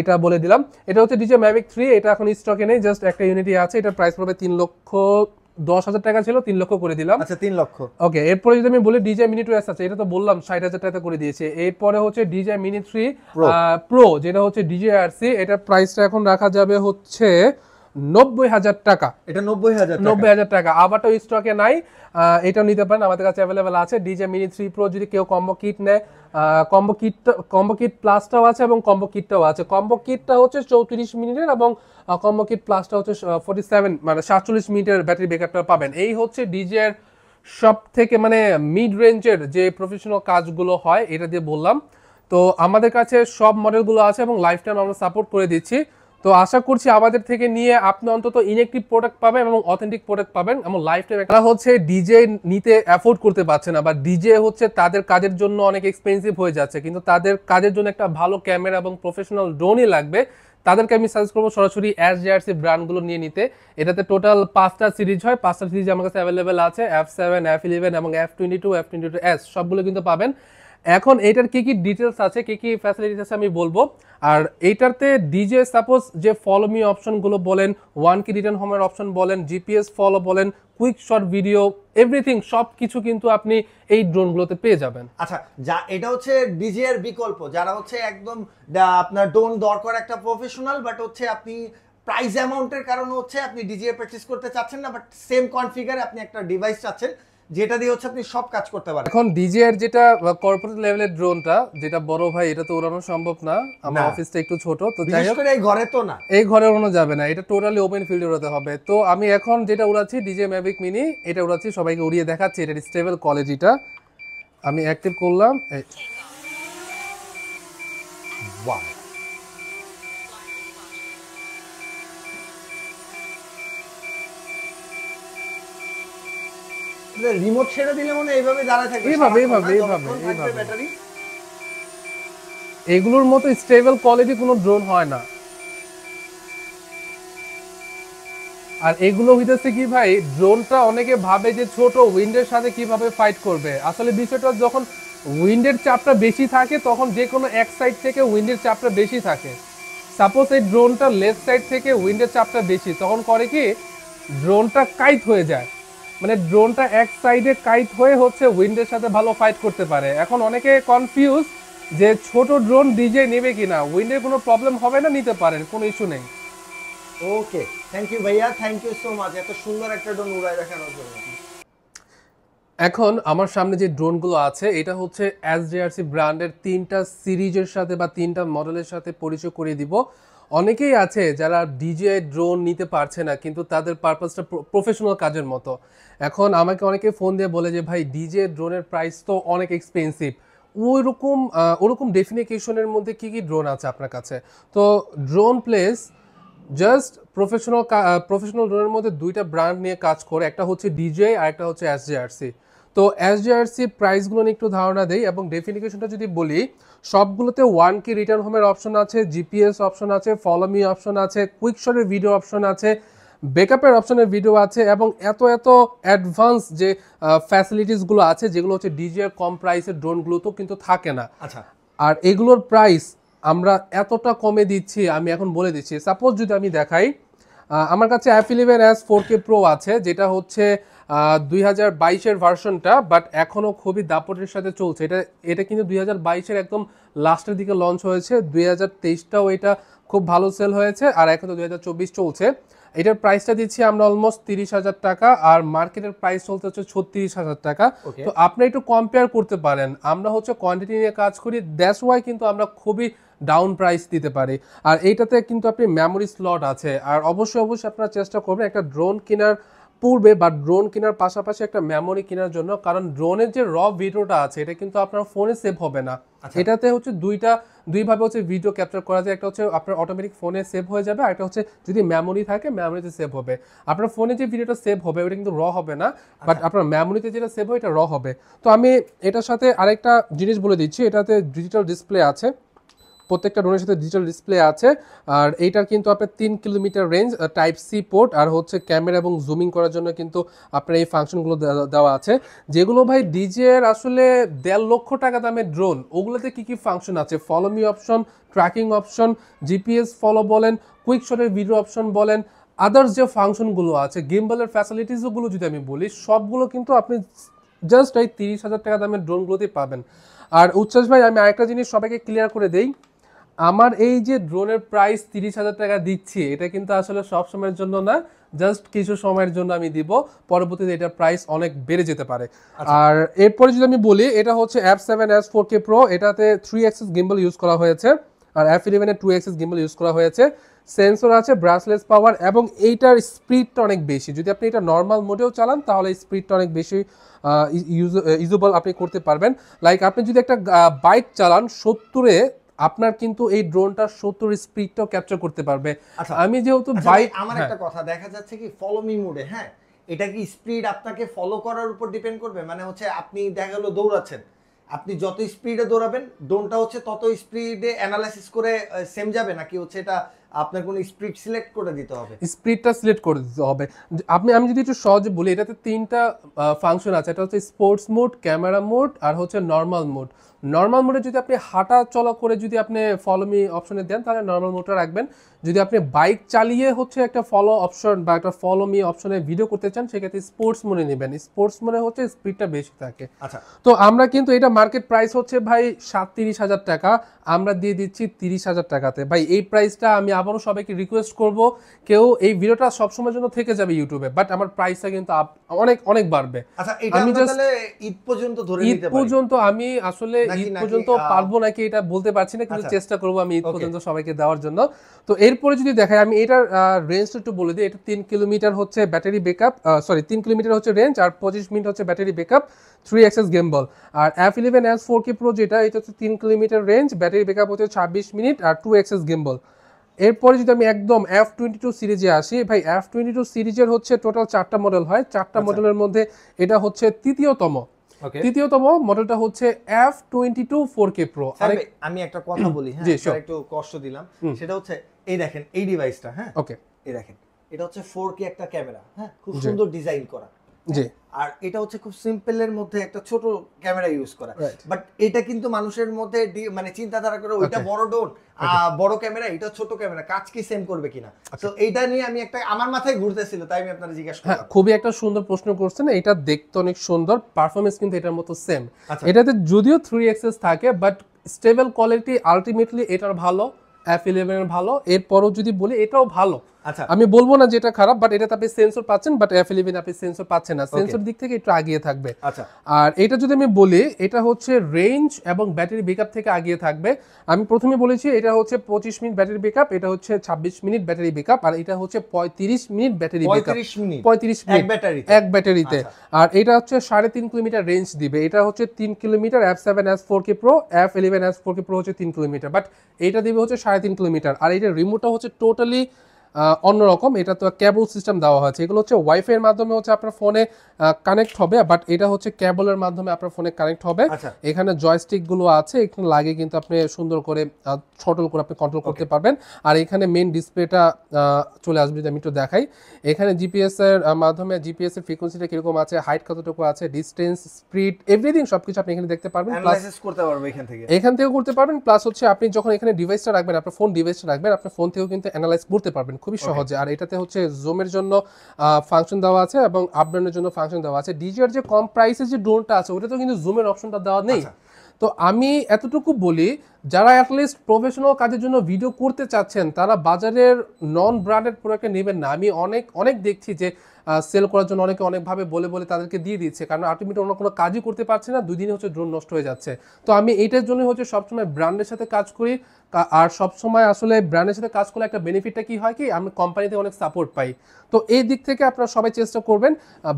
এটা বলে দিলাম। এটা হচ্ছে ডিজে ম্যাভিক 3, এটা এখন স্টকে নেই, জাস্ট একটা ইউনিটই আছে। এটা প্রাইস পড়বে 3,10,000 টাকা ছিল, 3 লক্ষ করে দিলাম। আচ্ছা 3 লক্ষ। ওকে, এরপরে যদি আমি বলি ডিজে মিনি 2 এস আছে, এটা তো বললাম 60,000 টাকা করে দিয়েছে। এরপরে হচ্ছে ডিজে মিনি 3 প্রো, যেটা হচ্ছে DJI-RC, এটার প্রাইসটা এখন রাখা যাবে হচ্ছে 90,000 টাকা। এটা 90,000 টাকা। 90,000 টাকা আবারও স্টকে নাই, এটাও নিতে পারেন, আমাদের কাছে অ্যাভেলেবেল আছে। ডিজে মিনি 3 প্রো যদি কেউ কম্বো কিট নেয়, কম্বো কিট প্লাসটাও আছে এবং কম্বো কিটটাও আছে। কম্বো কিটটা হচ্ছে 34 মিনিটের এবং কম্বো কিট প্লাসটা হচ্ছে 47 মানে 47 মিনিটের ব্যাটারি ব্যাকআপটা পাবেন। এই হচ্ছে ডিজে এর সব থেকে মানে মিড রেঞ্জের যে প্রফেশনাল কাজগুলো হয়, এটা দিয়ে বললাম। তো আমাদের কাছে সব মডেলগুলো আছে এবং লাইফ টাইম আমরা সাপোর্ট করে দিচ্ছি। তো আশা করছি আমাদের থেকে নিয়ে আপনি অন্তত ইনেকটিভ প্রোডাক্ট পাবেন এবং অথেন্টিক প্রোডাক্ট পাবেন এবং লাইফ টাইম। তারা হচ্ছে ডিজে নিতে অ্যাফোর্ড করতে পারছে না, বা ডিজে হচ্ছে তাদের কাজের জন্য অনেক এক্সপেন্সিভ হয়ে যাচ্ছে, কিন্তু তাদের কাজের জন্য একটা ভালো ক্যামেরা এবং প্রফেশনাল ড্রোনই লাগবে। তাদেরকে আমি সাজেস্ট করবো সরাসরি SJRC ব্র্যান্ডগুলো নিয়ে নিতে। এটাতে টোটাল 5টা সিরিজ হয়, 5টা সিরিজ আমার কাছে অ্যাভেলেবেল আছে, F7, F11 এবং F22, F22s সবগুলো কিন্তু পাবেন। এখন এইটার কি কি ডিটেলস আছে, কি কি ফ্যাসিলিটিস আছে আমি বলবো। আর এইটাতে ডিজে সাপোজ যে ফলো মি অপশনগুলো বলেন, 1 কি রিটার্ন হোমের অপশন বলেন, জিপিএস ফলো বলেন, কুইক শট ভিডিও, এভরিথিং সব কিছু কিন্তু আপনি এই ড্রোনগুলোতে পেয়ে যাবেন। আচ্ছা, যা এটা হচ্ছে ডিজে এর বিকল্প, যারা হচ্ছে একদম আপনার ড্রোন দরকার একটা প্রফেশনাল, বাট হচ্ছে আপনি প্রাইস অ্যামাউন্টের কারণে হচ্ছে আপনি ডিজে প্র্যাকটিস করতে চাচ্ছেন না, বাট সেম কনফিগারে আপনি একটা ডিভাইস চাচ্ছেন যেটা দিয়ে হচ্ছে আপনি সব কাজ করতে পারেন। এখন ডিজে এর যেটা কর্পোরেট লেভেলের ড্রোনটা, যেটা বড় ভাই, এটা তো উড়ানো সম্ভব না, আমার অফিসটা একটু ছোট, তো যাই হোক এই ঘরে তো না, এই ঘরে উড়ানো যাবে না, এটা টোটালি ওপেন ফিল্ডে উড়াতে হবে। তো আমি এখন যেটা উড়াচ্ছি ডিজে ম্যাভিক মিনি, এটা উড়াচ্ছি, সবাইকে উড়িয়ে দেখাচ্ছি। এটার স্টেবল কোয়ালিটিটা আমি অ্যাক্টিভ করলাম। ওয়াও, রিমোট ছেড়ে দিলে মনে এইভাবে দাঁড়ায় থাকবে, এইভাবে ব্যাটারি। এগুলোর মতো স্টেবল কোয়ালিটি কোনো ড্রোন হয় না। আর এগুলো হইতেছে কি ভাই, ড্রোনটা অনেকে ভাবে যে ছোট, উইন্ডের সাথে কিভাবে ফাইট করবে। আসলে বিষয়টা যখন উইন্ডের চাপটা বেশি থাকে, তখন যে কোনো এক সাইড থেকে উইন্ডের চাপটা বেশি থাকে। সাপোজ এই ড্রোনটা লেফট সাইড থেকে উইন্ডের চাপটা বেশি, তখন করে কি ড্রোনটা কাইট হয়ে যায়, মানে ড্রোনটা এক সাইডে কাইট হয়ে হচ্ছে উইন্ডের সাথে ভালো ফাইট করতে পারে। এখন অনেকে কনফিউজ যে ছোট ড্রোন ডিজে নেবে কিনা, উইন্ডের কোনো প্রবলেম হবে না, নিতে পারেন, কোনো ইস্যু নেই। ওকে, থ্যাংক ইউ ভাইয়া, থ্যাংক ইউ সো মাচ এত সুন্দর একটা ড্রোন উড়ায় দেখানোর জন্য। এখন আমার সামনে যে ড্রোনগুলো আছে, এটা হচ্ছে SJRC ব্র্যান্ডের 3টা সিরিজের সাথে বা 3টা মডেলের সাথে পরিচয় করিয়ে দিব। অনেকেই আছে যারা DJI ড্রোন নিতে পারছে না, কিন্তু তাদের পারপাসটা প্রফেশনাল কাজের মতো। এখন আমাকে অনেকে ফোন দিয়ে বলে যে ভাই DJI ড্রোনের প্রাইস তো অনেক এক্সপেন্সিভ, ওরকম ডেফিনিকেশনের মধ্যে কি কি ড্রোন আছে আপনার কাছে? তো ড্রোন প্লেস জাস্ট প্রফেশনাল ড্রোনের মধ্যে 2টা ব্র্যান্ড নিয়ে কাজ করে, একটা হচ্ছে DJI আর একটা হচ্ছে SJRC। তো SJRC প্রাইসগুলো নিয়ে একটু ধারণা দেই এবং ডেফিনিকেশনটা যদি বলি, সবগুলোতে 1 কি রিটার্ন হোমের অপশন আছে, জিপিএস অপশন আছে, ফলো মি অপশন আছে, কুইক শটের ভিডিও অপশন আছে, ব্যাকআপের অপশনের ভিডিও আছে এবং এত অ্যাডভান্স যে ফ্যাসিলিটিসগুলো আছে, যেগুলো হচ্ছে DJI কম প্রাইসের ড্রোনগুলোতেও কিন্তু থাকে না। আচ্ছা, আর এগুলোর প্রাইস আমরা এতটা কমে দিচ্ছি, আমি এখন বলে দিচ্ছি। সাপোজ যদি আমি দেখাই, আমার কাছে F11s 4K Pro আছে, যেটা হচ্ছে 2022-এর ভার্সনটা, বাট এখনও খুবই দাপটের সাথে চলছে। এটা কিন্তু 2022-এর একদম লাস্টের দিকে লঞ্চ হয়েছে, 2023টাও এটা খুব ভালো সেল হয়েছে, আর এখন তো 2024 চলছে। এটার প্রাইসটা দিচ্ছি আমরা অলমোস্ট 30,000 টাকা, আর মার্কেটের প্রাইস চলতে হচ্ছে 36,000 টাকা। তো আপনি একটু কম্পেয়ার করতে পারেন, আমরা হচ্ছে কোয়ান্টিটি নিয়ে কাজ করি, দ্যাটস ওয়াই কিন্তু আমরা খুবই ডাউন প্রাইস দিতে পারি। আর এইটাতে কিন্তু আপনি মেমোরি স্লট আছে। আর অবশ্যই আপনারা চেষ্টা করবেন একটা ড্রোন কেনার পূর্বে বা ড্রোন কেনার পাশাপাশি একটা মেমোরি কেনার জন্য, কারণ ড্রোনের যে র ভিডিওটা আছে এটা কিন্তু আপনার ফোনে সেভ হবে না। এটাতে হচ্ছে দুইভাবে হচ্ছে ভিডিও ক্যাপচার করা যায়, একটা হচ্ছে আপনার অটোমেটিক ফোনে সেভ হয়ে যাবে, আর একটা হচ্ছে যদি মেমোরি থাকে মেমোরিতে সেভ হবে। আপনার ফোনে যে ভিডিওটা সেভ হবে ওটা কিন্তু র হবে না, বাট আপনার মেমোরিতে যেটা সেভ হয় এটা র হবে। তো আমি এটার সাথে আরেকটা জিনিস বলে দিচ্ছি, এটাতে ডিজিটাল ডিসপ্লে আছে, প্রত্যেকটা ড্রোনের সাথে ডিজিটাল ডিসপ্লে আছে। আর এইটার কিন্তু আপনার 3 kilometre range, type C port, আর হচ্ছে ক্যামেরা এবং জুমিং করার জন্য কিন্তু আপনার এই ফাংশনগুলো দেওয়া আছে, যেগুলো ভাই ডিজে এর আসলে 1.5 লক্ষ টাকা দামের ড্রোন, ওগুলোতে কি কি ফাংশন আছে, follow me option, tracking option, GPS follow বলেন, কুইক শটের ভিডিও অপশন বলেন, আদার্স যে ফাংশনগুলো আছে, গিম্বলের ফ্যাসিলিটিসগুলো যদি আমি বলি, সবগুলো কিন্তু আপনি জাস্ট এই 30,000 টাকা দামের ড্রোনগুলোতেই পাবেন। আর উচ্ছ্বাস ভাই, আমি আরেকটা জিনিস সবাইকে ক্লিয়ার করে দেই, আমার এই যে ড্রোনের প্রাইস 30,000 টাকা দিচ্ছি, এটা কিন্তু আসলে সব সময়ের জন্য না, জাস্ট কিছু সময়ের জন্য আমি দিব, পরবর্তীতে এটার প্রাইস অনেক বেড়ে যেতে পারে। আর এরপরে যদি আমি বলি, এটা হচ্ছে F7S 4K Pro, এটাতে 3 অ্যাক্সিস গিম্বল ইউজ করা হয়েছে, আর F11 এর 2 অ্যাক্সিস গিম্বল ইউজ করা হয়েছে, সেন্সর আছে, ব্রাসলেস পাওয়ার, এবং এইটার স্পিডটা অনেক বেশি। যদি আপনি এটা নর্মাল মোডেও চালান তাহলে স্পিডটা অনেক বেশি ইউজেবল আপনি করতে পারবেন। লাইক আপনি যদি একটা বাইক চালান 70-এ, আপনার কিন্তু এই ড্রোনটা 70 স্পিডটাও ক্যাপচার করতে পারবে। আমি যেহেতু বাইক, আমার একটা কথা দেখা যাচ্ছে কি ফলো মি মোডে, হ্যাঁ, এটা কি স্পিড আপনাকে ফলো করার উপর ডিপেন্ড করবে? মানে হচ্ছে আপনি দেখা গেল দৌড়াচ্ছেন, আপনি যত স্পিডে দৌড়াবেন ড্রোনটা হচ্ছে তত স্পিডে অ্যানালাইসিস করে সেম যাবে, নাকি হচ্ছে এটা আপনার কোনো স্পিড সিলেক্ট করে দিতে হবে? স্পিডটা সিলেক্ট করে দিতে হবে। আমি যদি একটু সহজে বলি, এটাতে 3টা ফাংশন আছে, এটা হচ্ছে স্পোর্টস মোড, ক্যামেরা মোড, আর হচ্ছে নর্মাল মোড। নর্মাল মোডে যদি আপনি হাঁটা চলা করে যদি আপনি ফলো মি অপশনে দেন তাহলে নর্মাল মোডটা রাখবেন। যদি আপনি বাইক চালিয়ে হচ্ছে একটা ফলো অপশন বা একটা ফলো মি অপশনে ভিডিও করতে চান, সেক্ষেত্রে স্পোর্টস মোডে নেবেন। স্পোর্টস মোডে হচ্ছে স্পিডটা বেশি থাকে। আচ্ছা, তো আমরা কিন্তু এটা মার্কেট প্রাইস হচ্ছে ভাই 37,000 টাকা, আমরা দিয়ে দিচ্ছি 30,000 টাকাতে। ভাই এই প্রাইসটা আমি আবারও সবাইকে রিকোয়েস্ট করব, কেউ এই ভিডিওটা সবসময়ের জন্য থেকে যাবে ইউটিউবে, বাট আমার প্রাইসটা কিন্তু অনেক অনেক বাড়বে। আচ্ছা, এটা আমরা তাহলে ঈদ পর্যন্ত ধরে নিতে পারি? ঈদ পর্যন্ত আমি আসলে ঈদ পর্যন্ত পারবো নাকি এটা বলতে পারছি না, কিন্তু চেষ্টা করবো আমি ঈদ পর্যন্ত সবাইকে দেওয়ার জন্য। তো এরপরে যদি দেখাই, আমি এটার রেঞ্জটা একটু বলে দিই। এটা 3 কিলোমিটার হচ্ছে ব্যাটারি ব্যাকআপ, 3 কিলোমিটার হচ্ছে রেঞ্জ, আর 25 মিনিট হচ্ছে ব্যাটারি ব্যাকআপ, 3 অ্যাক্সেস গিম্বল। আর F11S 4K Pro যেটা, এটা হচ্ছে 3 কিলোমিটার রেঞ্জ, ব্যাটারি ব্যাকআপ হচ্ছে 26 মিনিট, আর 2 অ্যাক্সেস গিম্বল। এরপরে যদি আমি একদম F22 সিরিজে আসি, ভাই F22 সিরিজের হচ্ছে টোটাল 4টা মডেল হয়, 4টা মডেলের মধ্যে এটা হচ্ছে তৃতীয়তম মডেলটা হচ্ছে F22 4K Pro। আমি একটা কথা বলি, হ্যাঁ, একটু কষ্ট দিলাম, সেটা হচ্ছে এই দেখেন এই ডিভাইসটা, হ্যাঁ, ওকে, এই দেখেন এটা হচ্ছে 4K একটা ক্যামেরা, হ্যাঁ, খুব সুন্দর ডিজাইন করা, জি, আর এটা হচ্ছে খুব সিম্পলের মধ্যে একটা ছোট ক্যামেরা ইউজ করা, বাট এটা কিন্তু মানুষের মধ্যে মানে চিন্তাধারা করে ওইটা বড় ড্রোন, বড় ক্যামেরা, এটা ছোট ক্যামেরা, কাজ কি সেম করবে কিনা। তো এইটা নিয়ে আমি একটা আমার মাথায় ঘুরতেছিল, তাই আমি আপনাদের জিজ্ঞাসা করলাম। খুবই একটা সুন্দর প্রশ্ন করছেন, এটা দেখতে অনেক সুন্দর, পারফরম্যান্স কিন্তু এটার মতো সেম। এটাতে যদিও 3 অ্যাক্সেস থাকে, বাট স্টেবল কোয়ালিটি আলটিমেটলি এটার ভালো, F11 এর ভালো। এরপরও যদি বলি এটাও ভালো, আমি বলবো না যে এটা খারাপ, বাট এটাতে আপনি সেন্সর পাচ্ছেন, বাট F11 আপনি সেন্সর পাচ্ছেন না, সেন্সর দিক থেকে একটু আগিয়ে থাকবে। আর এটা যদি আমি বলি, এটা হচ্ছে রেঞ্জ এবং ব্যাটারি ব্যাকআপ থেকে আগিয়ে থাকবে। আমি প্রথমে বলেছি এটা হচ্ছে 25 মিনিট ব্যাটারি ব্যাকআপ, এটা হচ্ছে 26 মিনিট ব্যাটারি ব্যাকআপ, আর এটা হচ্ছে 35 মিনিট ব্যাটারি ব্যাকআপ, 35 মিনিট এক ব্যাটারিতে। আর এটা হচ্ছে 3.5 কিলোমিটার রেঞ্জ দিবে। এটা হচ্ছে 3 kilometre F7S 4K Pro, F11S 4K Pro হচ্ছে 3 কিলোমিটার, বাট এটা দিবে হচ্ছে 3.5 কিলোমিটার। আর এটা রিমোটটা হচ্ছে টোটালি অন্যরকম, এটা তো কেবল সিস্টেম দেওয়া হয়েছে। এগুলো হচ্ছে ওয়াইফাই এর মাধ্যমে হচ্ছে আপনার ফোনে কানেক্ট হবে, বাট এটা হচ্ছে কেবলের মাধ্যমে আপনার ফোনে কানেক্ট হবে। এখানে জয়স্টিক গুলো আছে, এখানে লাগে কিন্তু আপনি সুন্দর করে ছটল করে আপনি কন্ট্রোল করতে পারবেন। আর এখানে মেইন ডিসপ্লেটা চলে আসবে, যদি আমি একটু দেখাই। এখানে জিপিএস এর মাধ্যমে জিপিএস এর ফ্রিকোয়েন্সিটা কিরকম আছে, হাইট কতটুকু আছে, ডিসটেন্স, স্পিড, এভরিথিং সবকিছু আপনি এখানে দেখতে পারবেন, অ্যানালাইসিস করতে পারবেন এখান থেকেও করতে পারবেন। প্লাস হচ্ছে আপনি যখন এখানে ডিভাইসটা রাখবেন, আপনার ফোন ডিভাইসটা রাখবেন, আপনার ফোন থেকেও কিন্তু অ্যানালাইজ করতে পারবেন খুবই সহজে। আর এটাতে হচ্ছে জুমের জন্য ফাংশন দেওয়া আছে এবং আপডাউনের জন্য ফাংশন দেওয়া আছে। ডিজিআর যে কম প্রাইসে যে ড্রোনটা আছে ওটাতেও কিন্তু জুমের অপশনটা দেওয়া নেই। তো আমি এতটুকু বলি যারা অ্যাটলিস্ট প্রফেশনাল কাজের জন্য ভিডিও করতে চাচ্ছেন তারা বাজারের নন ব্র্যান্ডেড প্রোডাক্টে নেবেন না। আমি অনেক অনেক দেখছি যে সেল করার জন্য অনেকে অনেকভাবে বলে বলে তাদেরকে দিয়ে দিচ্ছে, কারণ আলটিমেটলি অন্য কোনো কাজই করতে পারছে না, 2 দিনে হচ্ছে ড্রোন নষ্ট হয়ে যাচ্ছে। তো আমি এইটার জন্য হচ্ছে সবসময় ব্র্যান্ডের সাথে কাজ করি। আর সবসময় আসলে ব্র্যান্ডের সাথে কাজ করলে একটা বেনিফিটটা কি হয় কি, আমি কোম্পানিতে অনেক সাপোর্ট পাই। তো এই দিক থেকে আপনারা সবাই চেষ্টা করবেন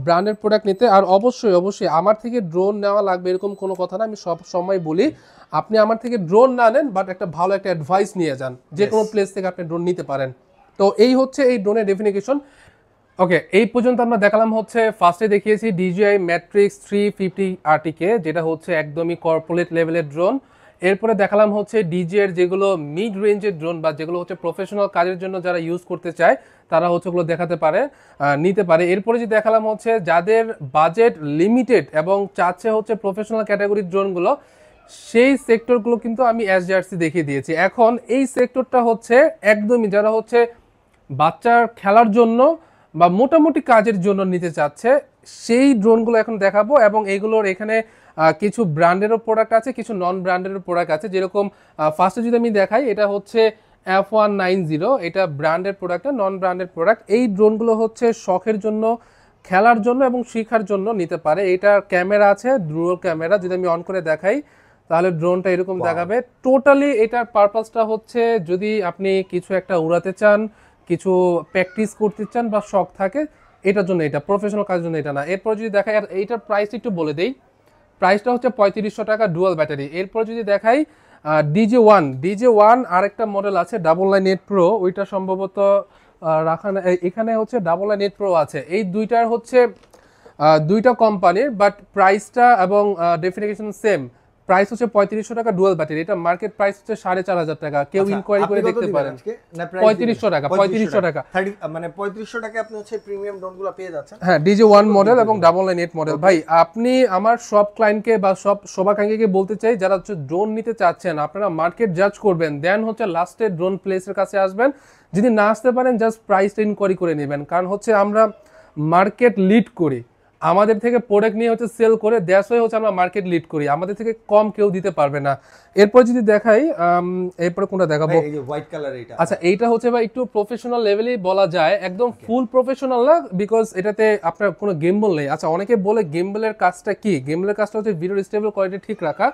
ব্র্যান্ডের প্রোডাক্ট নিতে। আর অবশ্যই অবশ্যই আমার থেকে ড্রোন নেওয়া লাগবে এরকম কোনো কথা না, আমি সব সময় বলি আপনি আমার থেকে ড্রোন না নেন, বাট একটা ভালো একটা অ্যাডভাইস নিয়ে যান, যে কোনো প্লেস থেকে আপনি ড্রোন নিতে পারেন। তো এই হচ্ছে এই ড্রোনের ডেফিনিকেশন। ওকে, এই পর্যন্ত আমরা দেখালাম হচ্ছে ফার্স্টে দেখিয়েছি DJI Matrix 350 RTK, যেটা হচ্ছে একদমই কর্পোরেট লেভেলের ড্রোন। এরপরে দেখালাম হচ্ছে DJI এর যেগুলো মিড রেঞ্জের ড্রোন বা যেগুলো হচ্ছে প্রফেশনাল কাজের জন্য যারা ইউজ করতে চায় তারা হচ্ছে ওগুলো দেখাতে পারে, নিতে পারে। এরপরে যে দেখালাম হচ্ছে যাদের বাজেট লিমিটেড এবং চাচ্ছে হচ্ছে প্রফেশনাল ক্যাটাগরির ড্রোনগুলো, সেই সেক্টরগুলো কিন্তু আমি SJRC দেখিয়ে দিয়েছি। এখন এই সেক্টরটা হচ্ছে একদমই যারা হচ্ছে বাচ্চার খেলার জন্য বা মোটামুটি কাজের জন্য নিতে চাচ্ছে সেই ড্রোনগুলো এখন দেখাবো। এবং এইগুলোর এখানে কিছু ব্র্যান্ডেরও প্রোডাক্ট আছে, কিছু নন ব্র্যান্ডেরও প্রোডাক্ট আছে। যেরকম ফার্স্টে যদি আমি দেখাই, এটা হচ্ছে F190, এটা ব্র্যান্ডের প্রোডাক্ট, নন ব্র্যান্ডের প্রোডাক্ট। এই ড্রোনগুলো হচ্ছে শখের জন্য, খেলার জন্য এবং শেখার জন্য নিতে পারে। এটার ক্যামেরা আছে ডুয়াল ক্যামেরা, যদি আমি অন করে দেখাই তাহলে ড্রোনটা এরকম দেখাবে। টোটালি এটার পারপাসটা হচ্ছে যদি আপনি কিছু একটা উড়াতে চান, কিছু প্র্যাকটিস করতে চান বা শখ থাকে, এটার জন্য, এটা প্রফেশনাল কাজের জন্য এটা না। এরপর যদি দেখাই, আর এইটার প্রাইস একটু বলে দেই, প্রাইসটা হচ্ছে 3500 টাকা ডুয়াল ব্যাটারি। এরপর যদি দেখাই DJ1 আরেকটা মডেল আছে 998 Pro, ওইটা সম্ভবত রাখা এখানে হচ্ছে 998 Pro আছে। এই দুইটার হচ্ছে দুইটা কোম্পানির, বাট প্রাইসটা এবং ডেফিনিকেশন সেম। প্রাইস হচ্ছে 3500 টাকা ডুয়াল ব্যাটারি, এটা মার্কেট প্রাইস হচ্ছে 4500 টাকা। কেউ ইনকোয়ারি করে দেখতে পারেন। 3500 টাকা, 3500 টাকা, মানে 3500 টাকা আপনি হচ্ছে প্রিমিয়াম ড্রোনগুলো পেয়ে যাচ্ছেন। হ্যাঁ, DJ1 মডেল এবং 998 মডেল। ভাই আপনি আমার সব ক্লায়েন্টকে বা সব শোভাকাঙ্ক্ষীকে বলতে চাই, যারা হচ্ছে ড্রোন নিতে চাচ্ছেন আপনারা মার্কেট জাজ করবেন, দেন হচ্ছে লাস্টে ড্রোন প্লেসের কাছে আসবেন। যদি না আসতে পারেন জাস্ট প্রাইসটা ইনকোয়ারি করে নেবেন, কারণ হচ্ছে আমরা মার্কেট লিড করি, আমাদের থেকে প্রোডাক্ট নিয়ে হচ্ছে সেল করে দ্যাটস ওয়াই হচ্ছে আমরা মার্কেট লিড করি, আমাদের থেকে কম কেউ দিতে পারবে না। এরপর যদি দেখাই, এরপর কোনটা দেখাবো, এই যে হোয়াইট কালার এটা। আচ্ছা, এইটা হচ্ছে ভাই একটু প্রফেশনাল লেভেলেই বলা যায়, একদম ফুল প্রফেশনাল না, বিকজ এটাতে আপনার কোনো গেমবল নেই। আচ্ছা, অনেকে বলে গেমবলের কাজটা কি, গেমবলের কাজটা হচ্ছে ভিডিও স্টেবল কোয়ালিটি ঠিক রাখা,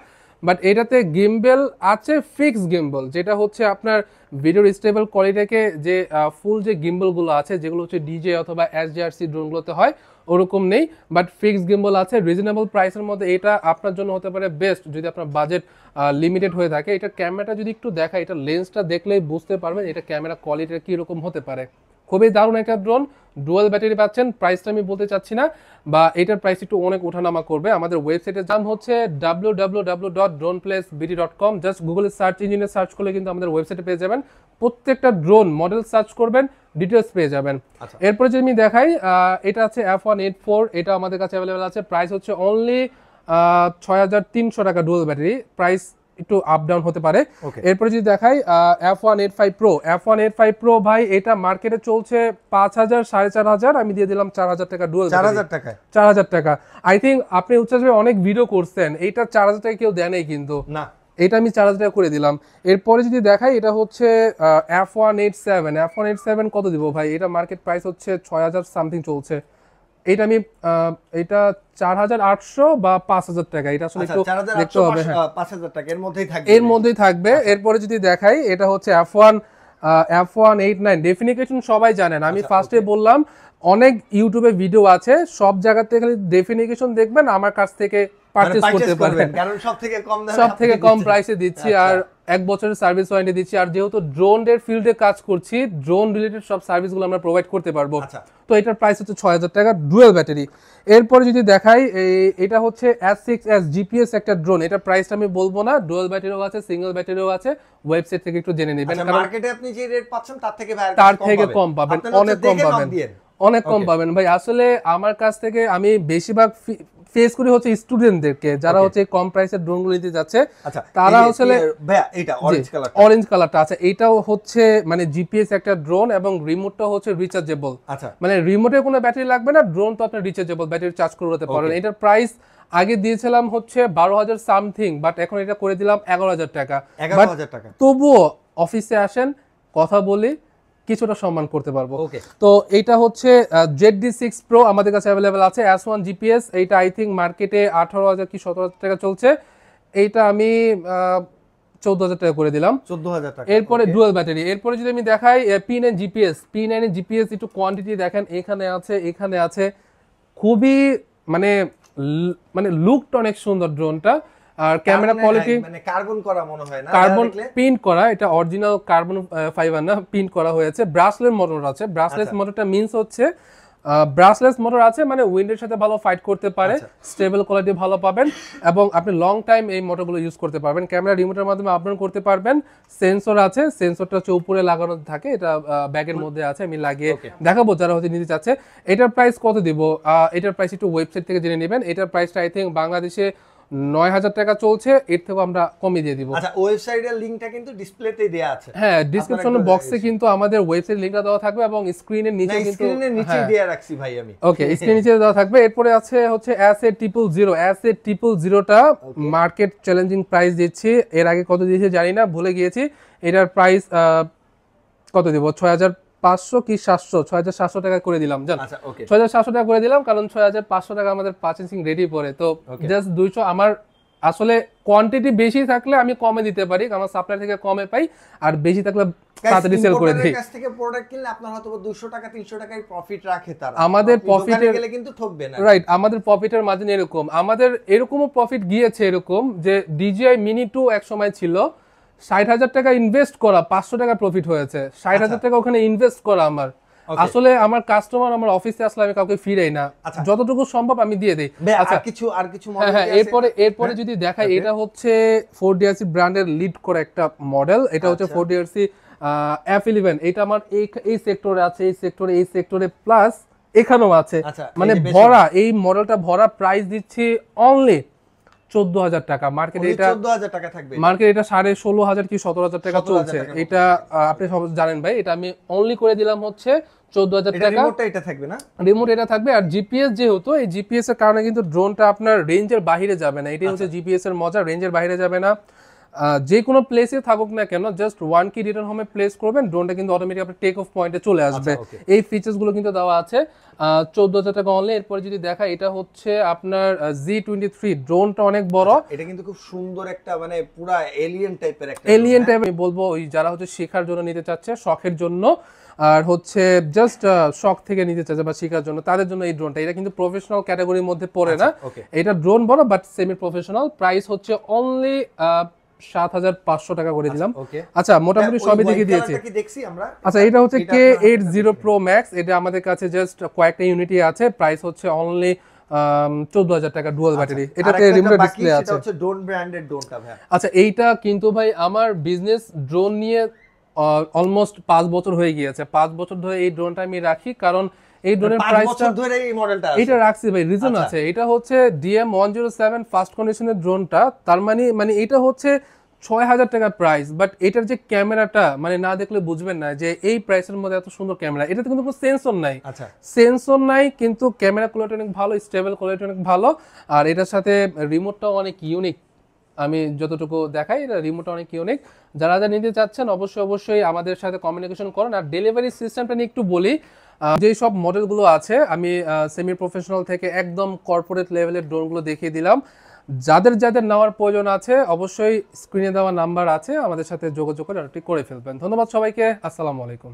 বাট এটাতে গেমবেল আছে ফিক্স গেমবল, যেটা হচ্ছে আপনার ভিডিও স্টেবল কোয়ালিটিকে যে ফুল যে গেমবলগুলো আছে যেগুলো হচ্ছে DJI অথবা SJRC ড্রোনগুলোতে হয় ওরকম নেই, বাট ফিক্স গেমবল আছে রিজনেবল প্রাইসের মধ্যে। এটা আপনার জন্য হতে পারে বেস্ট যদি আপনার বাজেট লিমিটেড হয়ে থাকে। এটা ক্যামেরাটা যদি একটু দেখায়, এটা লেন্সটা দেখলেই বুঝতে পারবেন এটা ক্যামেরা কোয়ালিটিটা কীরকম হতে পারে। খুবই দারুণ একটা ড্রোন, ডুয়াল ব্যাটারি পাচ্ছেন। প্রাইসটা আমি বলতে চাচ্ছি না, বা এটার প্রাইস একটু অনেক ওঠানামা করবে। আমাদের ওয়েবসাইটের নাম হচ্ছে www.droneplacebt.com। জাস্ট গুগলে সার্চ ইঞ্জিনে সার্চ করলে কিন্তু আমাদের ওয়েবসাইটে পেয়ে যাবেন, প্রত্যেকটা ড্রোন মডেল সার্চ করবেন, ডিটেলস পেয়ে যাবেন। এরপরে যদি আমি দেখাই, এটা আছে F184, এটা আমাদের কাছে অ্যাভেলেবেল আছে। প্রাইস হচ্ছে অনলি 6300 টাকা ডুয়াল ব্যাটারি, প্রাইস একটু আপ ডাউন হতে পারে। এরপরে যদি দেখাই F185 Pro, ভাই এটা মার্কেটে চলছে 5000 4500, আমি দিয়ে দিলাম 4000 টাকা ডুয়াল, 4000 টাকা। আই থিঙ্ক আপনি উচ্চাস অনেক ভিডিও করছেন, এইটা 4000 টাকা কেউ দেয় নাই কিন্তু না, এটা আমি 4000 টাকা করে দিলাম। এরপরে যদি দেখাই, এটা হচ্ছে F187 কত দিব ভাই, এটা মার্কেট প্রাইস হচ্ছে 6000 সামথিং চলছে। এটা আমি এটা 4800 বা 5000 টাকা, এটা আসলে একটু দেখতে হবে। 5000 টাকা এর মধ্যেই থাকবে। এরপরে যদি দেখাই, এটা হচ্ছে F189 ডেফিনিকেশন সবাই জানেন। আমি ফার্স্টে বললাম অনেক ইউটিউবে ভিডিও আছে, সব জায়গা থেকে খালি ডেফিনিকেশন দেখবেন, আমার কাছ থেকে পারচেজ করতে পারবেন, কারণ সব থেকে কম প্রাইসে দিচ্ছি, আর 1 বছরের সার্ভিস ওয়ারেন্টি দিচ্ছি। আর যেহেতু ড্রোনের ফিল্ডে কাজ করছি, ড্রোন রিলেটেড সব সার্ভিসগুলো আমরা প্রোভাইড করতে পারবো। তো এটার প্রাইস হচ্ছে 6000 টাকা ডুয়াল ব্যাটারি। এরপরে যদি দেখাই, এটা হচ্ছে S6S GPS একটা ড্রোন, এটা প্রাইসটা আমি বলবো না, ডুয়াল ব্যাটারিও আছে, সিঙ্গেল ব্যাটারিও আছে, ওয়েবসাইট থেকে একটু জেনে নেবেন, কারণ মার্কেটে আপনি যে রেট পাচ্ছেন তার থেকে কম পাবেন, অনেক কম পাবেন ভাই। আসলে আমার কাছ থেকে আমি বেশিরভাগ ফেস করি হচ্ছে স্টুডেন্টদেরকে, যারা হচ্ছে কম প্রাইসের ড্রোনগুলো নিতে যাচ্ছে, তারা আসলে এটা অরেঞ্জ কালারটা আছে, এটাও হচ্ছে মানে জিপিএস একটা ড্রোন এবং রিমোটটা হচ্ছে রিচার্জেবল। মানে রিমোটে কোনো ব্যাটারি লাগবে না, ড্রোন তো আপনার রিচার্জেবল, ব্যাটারি চার্জ করে উড়াতে পারেন। এটার প্রাইস আগে দিয়েছিলাম হচ্ছে 12,000 সামথিং, বাট এখন এটা করে দিলাম 11,000 টাকা। 11,000 টাকা। তবুও অফিসে আসেন, কথা বলি, কিছুটা সম্মান করতে পারবো। ওকে, তো এইটা হচ্ছে ZD6 Pro আমাদের কাছে অ্যাভেলেবেল আছে, S1 GPS। এইটা আই থিঙ্ক মার্কেটে 18,000 কি 17,000 টাকা চলছে। এইটা আমি 14,000 টাকা করে দিলাম। 14,000 টাকা। এরপরে ডুয়াল ব্যাটারি। এরপরে যদি আমি দেখাই P9 GPS, P9 এর জিপিএস একটু কোয়ান্টিটি দেখেন, এখানে আছে, এখানে আছে, খুবই মানে মানে লুকটা অনেক সুন্দর ড্রোনটা। আর ক্যামেরা কোয়ালিটি মানে কার্বন করা মনে হয় না, কার্বন প্রিন্ট করা, এটা অরিজিনাল কার্বন ফাইবার না, প্রিন্ট করা হয়েছে। ব্রাসলেস মোটর আছে, ব্রাসলেস মোটরটা মিন্স হচ্ছে ব্রাসলেস মোটর আছে মানে উইন্ডের সাথে ভালো ফাইট করতে পারে, স্টেবল কোয়ালিটি ভালো পাবেন এবং আপনি লং টাইম এই মোটরগুলো ইউজ করতে পারবেন। ক্যামেরা রিমোটের মাধ্যমে আপডাউন করতে পারবেন। সেন্সর আছে, সেন্সরটা হচ্ছে উপরে লাগানো থাকে, এটা ব্যাগের মধ্যে আছে, আমি লাগিয়ে দেখাবো যারা হয়তো নিতে চাচ্ছে। এটার প্রাইস কত দিব, এটার প্রাইস একটু ওয়েবসাইট থেকে জেনে নেবেন। এটার প্রাইসটা আই থিঙ্ক বাংলাদেশে 9,000 টাকা চলছে, এর থেকেও আমরা কমিয়ে দিয়ে দিব। আচ্ছা, ওয়েবসাইটের লিংকটা কিন্তু ডিসপ্লেতেই দেয়া আছে। হ্যাঁ, ডেসক্রিপশন বক্সে কিন্তু আমাদের ওয়েবসাইট লিংকটা দেওয়া থাকবে এবং স্ক্রিনের নিচে কিন্তু স্ক্রিনের নিচে দেয়া রাখছি ভাই আমি। ওকে, স্ক্রিনের নিচে দেওয়া থাকবে। এরপরে আছে হচ্ছে SA000টা মার্কেট চ্যালেঞ্জিং প্রাইস দিচ্ছি। এর আগে কত দিয়েছি জানি না, ভুলে গিয়েছি। এটার প্রাইস কত দিব, 6,500 কি 700, 6,700 টাকা করে দিলাম। জান, 6,700 টাকা করে দিলাম, কারণ 6,500 টাকা আমাদের পার্চেসিং রেডি পড়ে। তো জাস্ট 200 আমার আসলে কোয়ান্টিটি বেশি থাকলে আমি কমে দিতে পারি, কারণ সাপ্লাই থেকে কমে পাই, আর বেশি থাকলে তাড়াতাড়ি সেল করে দেই। কাছ থেকে প্রোডাক্ট কিনলে আপনার হয়তো 200 টাকা 300 টাকায় প্রফিট রাখে তারা। আমাদের প্রফিটের গেলে কিন্তু ঠকবে না। রাইট, আমাদের প্রফিটের মাঝে এরকম, আমাদের এরকমও প্রফিট গিয়েছে এরকম যে DJI Mini 2 এক সময় ছিল 60,000 টাকা ইনভেস্ট করা, 500 টাকা প্রফিট হয়েছে। 60,000 টাকা ওখানে ইনভেস্ট করা আমার। আসলে আমার কাস্টমার আমার অফিসে আসলে আমি কাউকে ফিরাই না, যতটুকু সম্ভব আমি দিয়ে দেই। আচ্ছা, আর কিছু মডেল হ্যাঁ, এরপরে যদি দেখাই, এটা হচ্ছে 4DRC ব্র্যান্ডের লিড করা একটা মডেল। এটা হচ্ছে 4DRC F11। এটা আমার এই সেক্টরে আছে, এই সেক্টরে প্লাস এখানেও আছে, মানে ভরা। এই মডেলটা ভরা, প্রাইস দিচ্ছি অনলি 14,000 টাকা। মার্কেটে এটা 14,000 টাকা থাকবে, মার্কেট এটা 16,500 কি 17,000 টাকা চলছে। এটা আপনি সব জানেন ভাই, এটা আমি অনলি করে দিলাম হচ্ছে 14,000 টাকা। রিমোটটা এটা থাকবে না, রিমোট এটা থাকবে। আর জিপিএস যেহেতু, এই জিপিএস এর কারণে কিন্তু ড্রোনটা আপনার রেঞ্জের বাইরে যাবে না। এটাই হচ্ছে জিপিএস এর মজা, রেঞ্জের বাইরে যাবে না। যে কোনো প্লেসে থাকুক না কেন, জাস্ট 1 কি রিটার্ন হোমে প্লেস করবেন, ড্রোনটা কিন্তু অটোমেটিক আপনার টেক অফ পয়েন্টে চলে আসবে। এই ফিচার্স গুলো কিন্তু দেওয়া আছে। 14,000 টাকা অনলি। এরপরে যদি দেখা, এটা হচ্ছে আপনার Z23। ড্রোনটা অনেক বড়, এটা কিন্তু খুব সুন্দর একটা মানে পুরো এলিয়েন টাইপের একটা এলিয়েন টাইপ আমি বলবো। ওই যারা হচ্ছে শেখার জন্য নিতে চাচ্ছে, শখের জন্য, আর হচ্ছে জাস্ট শখ থেকে নিতে চাচ্ছে বা শেখার জন্য, তাদের জন্য এই ড্রোনটা। এটা কিন্তু প্রফেশনাল ক্যাটাগরির মধ্যে পড়ে না, এটা ড্রোন বড় বাট সেমি প্রফেশনাল। প্রাইস হচ্ছে অনলি 7,500 টাকা করে দিলাম। আচ্ছা, মোটামুটি সবই দেখে দিয়েছি। আচ্ছা, এটা হচ্ছে K80 Pro Max। এটা আমাদের কাছে জাস্ট কয়েকটা ইউনিটই আছে। প্রাইস হচ্ছে অনলি 14,000 টাকা, ডুয়াল ব্যাটারি। এটাতে রিমোট ডিসপ্লে আছে। এটা হচ্ছে ড্রোন ব্র্যান্ডেড ড্রোনটা ভাই। আচ্ছা, এইটা কিন্তু ভাই আমার বিজনেস ড্রোন নিয়ে অলমোস্ট 5 বছর হয়ে গিয়েছে। 5 বছর ধরে এই ড্রোনটা আমি রাখি, কারণ এই ড্রোনের প্রাইসটা ধরে এই মডেলটা এটা রাখছি ভাই, রিজন আছে। এটা হচ্ছে DM107 ফার্স্ট কন্ডিশনের ড্রোনটা, তার মানে এটা হচ্ছে 6,000 টাকা প্রাইস, বাট এটার যে ক্যামেরাটা মানে না দেখলে বুঝবেন না যে এই প্রাইসের মধ্যে এত সুন্দর ক্যামেরা। এটাতে কিন্তু কোনো সেন্সর নাই, সেন্সর নাই, কিন্তু ক্যামেরা কোয়ালিটি অনেক ভালো, স্টেবল কোয়ালিটি অনেক ভালো। আর এটার সাথে রিমোটটাও অনেক ইউনিক, আমি যতটুকু দেখাই এটা রিমোটটা অনেক ইউনিক। যারা নিতে চাচ্ছেন অবশ্যই আমাদের সাথে কমিউনিকেশন করেন। আর ডেলিভারি সিস্টেমটা নিয়ে একটু বলি। যেই সব মডেলগুলো আছে আমি সেমি প্রফেশনাল থেকে একদম কর্পোরেট লেভেলের ড্রোনগুলো দেখিয়ে দিলাম। যাদের নেওয়ার প্রয়োজন আছে অবশ্যই স্ক্রিনে দেওয়া নাম্বার আছে, আমাদের সাথে যোগাযোগ করে ফেলবেন। ধন্যবাদ সবাইকে, আসসালামু আলাইকুম।